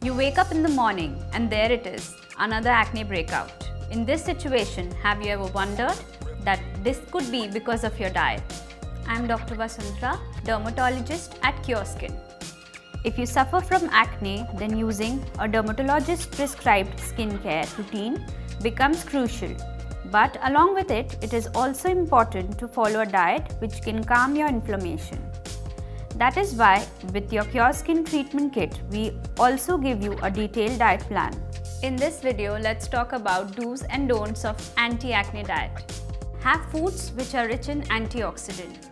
You wake up in the morning and there it is, another acne breakout. In this situation, have you ever wondered that this could be because of your diet? I am Dr. Vasundhara, dermatologist at Cureskin. If you suffer from acne, then using a dermatologist prescribed skincare routine becomes crucial. But along with it, it is also important to follow a diet which can calm your inflammation. That is why with your Cureskin treatment kit, we also give you a detailed diet plan. In this video, let's talk about do's and don'ts of anti-acne diet. Have foods which are rich in antioxidants.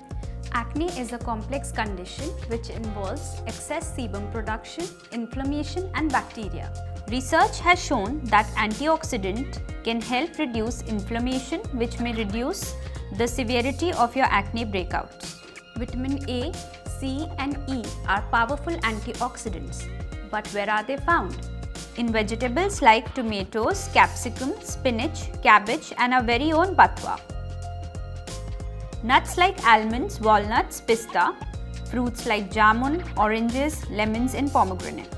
Acne is a complex condition which involves excess sebum production, inflammation and bacteria. Research has shown that antioxidant can help reduce inflammation, which may reduce the severity of your acne breakouts. Vitamin A, C and E are powerful antioxidants. But where are they found? In vegetables like tomatoes, capsicum, spinach, cabbage and our very own batwa. Nuts like almonds, walnuts, pista, fruits like jamun, oranges, lemons and pomegranate.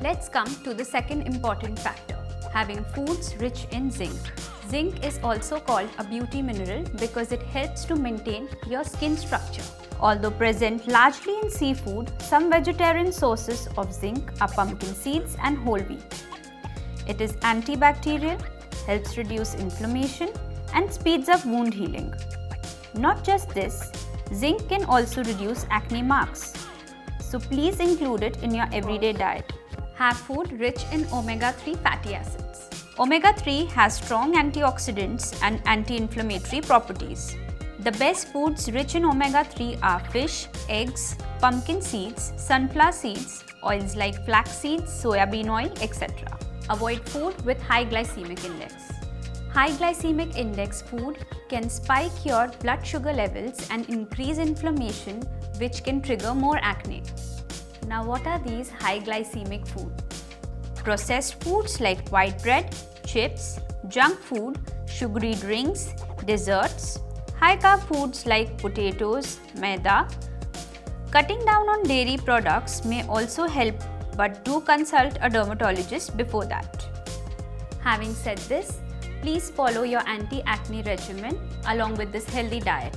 Let's come to the second important factor, having foods rich in zinc. Zinc is also called a beauty mineral because it helps to maintain your skin structure. Although present largely in seafood, some vegetarian sources of zinc are pumpkin seeds and whole wheat. It is antibacterial, helps reduce inflammation and speeds up wound healing. Not just this, zinc can also reduce acne marks. So please include it in your everyday diet. Have food rich in omega-3 fatty acids. Omega-3 has strong antioxidants and anti-inflammatory properties. The best foods rich in omega-3 are fish, eggs, pumpkin seeds, sunflower seeds, oils like flax seeds, soybean oil, etc. Avoid food with high glycemic index. High glycemic index food can spike your blood sugar levels and increase inflammation, which can trigger more acne. Now, what are these high glycemic foods? Processed foods like white bread, chips, junk food, sugary drinks, desserts, high carb foods like potatoes, maida. Cutting down on dairy products may also help, but do consult a dermatologist before that. Having said this, please follow your anti-acne regimen along with this healthy diet.